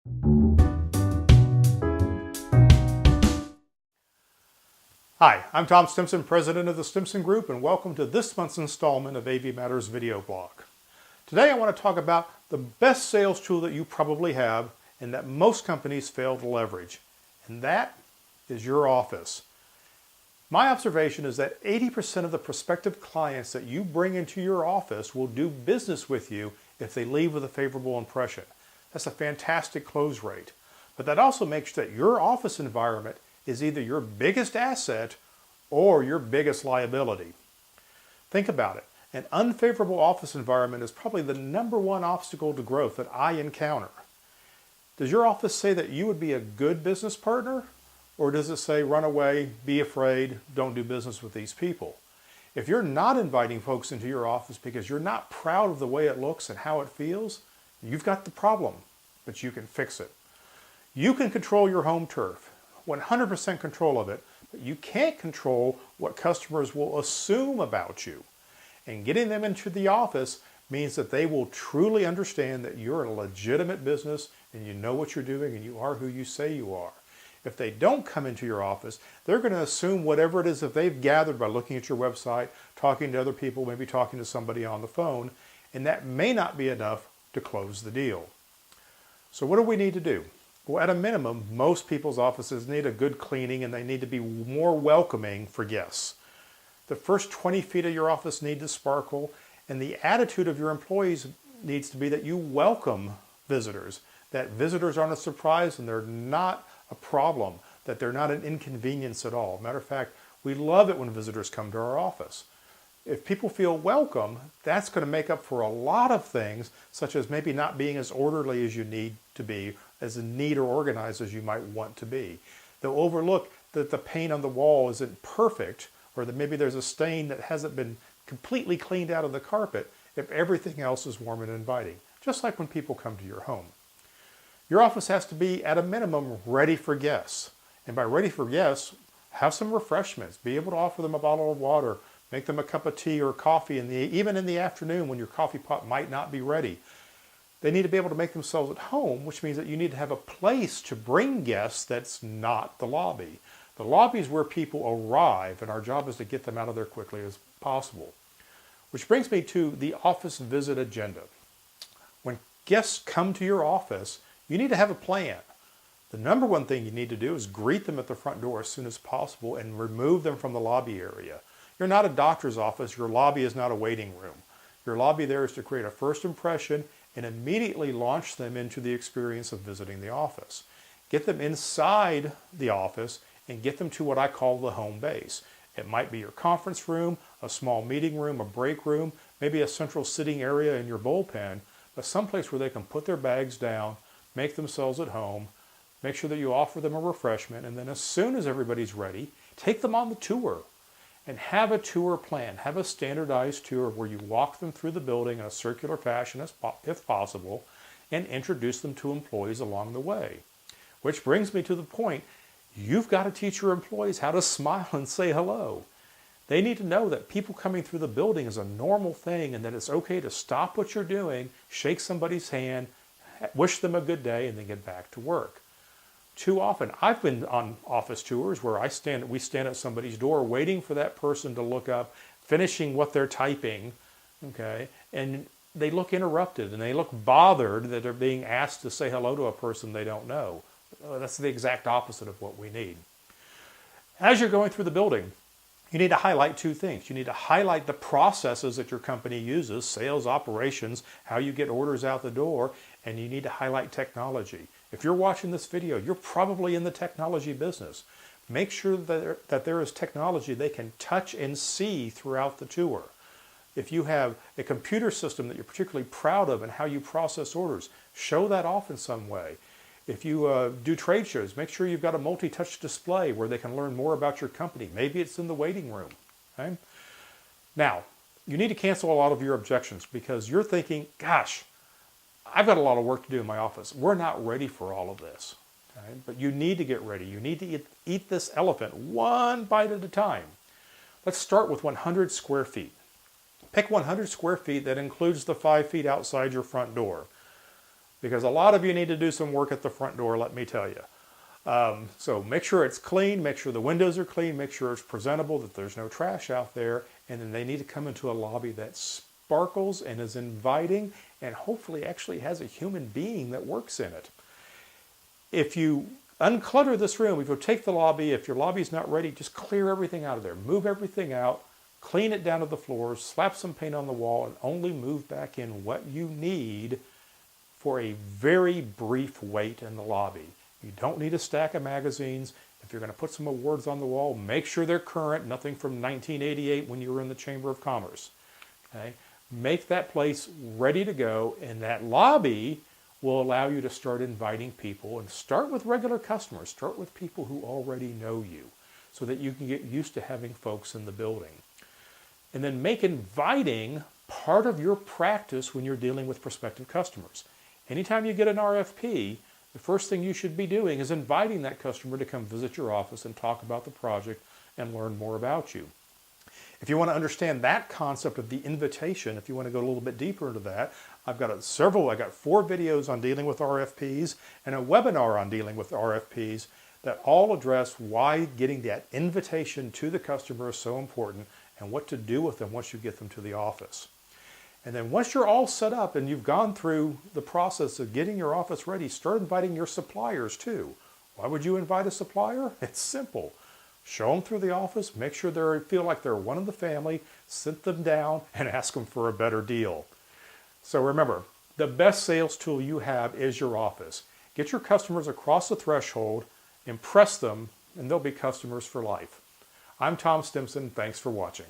Hi, I'm Tom Stimson, president of the Stimson Group, and welcome to this month's installment of AV Matters video blog. Today I want to talk about the best sales tool that you probably have and that most companies fail to leverage, and that is your office. My observation is that 80% of the prospective clients that you bring into your office will do business with you if they leave with a favorable impression. That's a fantastic close rate. But that also makes sure that your office environment is either your biggest asset or your biggest liability. Think about it. An unfavorable office environment is probably the #1 obstacle to growth that I encounter. Does your office say that you would be a good business partner? Or does it say run away, be afraid, don't do business with these people? If you're not inviting folks into your office because you're not proud of the way it looks and how it feels, you've got the problem, but you can fix it. You can control your home turf. 100% control of it, but you can't control what customers will assume about you. And getting them into the office means that they will truly understand that you're a legitimate business and you know what you're doing and you are who you say you are. If they don't come into your office, they're going to assume whatever it is that they've gathered by looking at your website, talking to other people, maybe talking to somebody on the phone, and that may not be enough to close the deal. So what do we need to do? Well, at a minimum, most people's offices need a good cleaning and they need to be more welcoming for guests. The first 20 feet of your office need to sparkle, and the attitude of your employees needs to be that you welcome visitors, that visitors aren't a surprise and they're not a problem, that they're not an inconvenience at all. Matter of fact, we love it when visitors come to our office. If people feel welcome, that's going to make up for a lot of things, such as maybe not being as orderly as you need to be, as neat or organized as you might want to be. They'll overlook that the paint on the wall isn't perfect, or that maybe there's a stain that hasn't been completely cleaned out of the carpet if everything else is warm and inviting, just like when people come to your home. Your office has to be, at a minimum, ready for guests. And by ready for guests, have some refreshments. Be able to offer them a bottle of water, make them a cup of tea or coffee, even in the afternoon when your coffee pot might not be ready. They need to be able to make themselves at home, which means that you need to have a place to bring guests that's not the lobby. The lobby is where people arrive, and our job is to get them out of there quickly as possible. Which brings me to the office visit agenda. When guests come to your office, you need to have a plan. The #1 thing you need to do is greet them at the front door as soon as possible and remove them from the lobby area. You're not a doctor's office. Your lobby is not a waiting room. Your lobby there is to create a first impression and immediately launch them into the experience of visiting the office. Get them inside the office and get them to what I call the home base. It might be your conference room, a small meeting room, a break room, maybe a central sitting area in your bullpen, but someplace where they can put their bags down, make themselves at home, make sure that you offer them a refreshment, and then as soon as everybody's ready, take them on the tour. And have a tour plan. Have a standardized tour where you walk them through the building in a circular fashion if possible and introduce them to employees along the way. Which brings me to the point, you've got to teach your employees how to smile and say hello. They need to know that people coming through the building is a normal thing and that it's okay to stop what you're doing, shake somebody's hand, wish them a good day, and then get back to work. Too often, I've been on office tours where we stand at somebody's door waiting for that person to look up, finishing what they're typing, okay, and they look interrupted and they look bothered that they're being asked to say hello to a person they don't know. That's the exact opposite of what we need. As you're going through the building, you need to highlight 2 things. You need to highlight the processes that your company uses, sales, operations, how you get orders out the door, and you need to highlight technology. If you're watching this video, you're probably in the technology business. Make sure that there is technology they can touch and see throughout the tour. If you have a computer system that you're particularly proud of and how you process orders, show that off in some way. If you do trade shows, make sure you've got a multi-touch display where they can learn more about your company. Maybe it's in the waiting room. Okay? Now, you need to cancel a lot of your objections because you're thinking, gosh, I've got a lot of work to do in my office. We're not ready for all of this. Okay? But you need to get ready. You need to eat this elephant one bite at a time. Let's start with 100 square feet. Pick 100 square feet that includes the 5 feet outside your front door. because a lot of you need to do some work at the front door, let me tell you. So make sure it's clean, make sure the windows are clean, make sure it's presentable, that there's no trash out there, and then they need to come into a lobby that sparkles and is inviting and hopefully actually has a human being that works in it. If you unclutter this room, if you take the lobby, if your lobby's not ready, just clear everything out of there. Move everything out, clean it down to the floors, slap some paint on the wall, and only move back in what you need for a very brief wait in the lobby. You don't need a stack of magazines. If you're going to put some awards on the wall, make sure they're current, nothing from 1988 when you were in the Chamber of Commerce. Okay? Make that place ready to go, and that lobby will allow you to start inviting people, and start with regular customers. Start with people who already know you so that you can get used to having folks in the building. And then make inviting part of your practice when you're dealing with prospective customers. Anytime you get an RFP, the first thing you should be doing is inviting that customer to come visit your office and talk about the project and learn more about you. If you want to understand that concept of the invitation, if you want to go a little bit deeper into that, I've got 4 videos on dealing with RFPs and a webinar on dealing with RFPs that all address why getting that invitation to the customer is so important and what to do with them once you get them to the office. And then once you're all set up and you've gone through the process of getting your office ready, start inviting your suppliers too. Why would you invite a supplier? It's simple. Show them through the office, make sure they feel like they're one of the family, sit them down, and ask them for a better deal. So remember, the best sales tool you have is your office. Get your customers across the threshold, impress them, and they'll be customers for life. I'm Tom Stimson. Thanks for watching.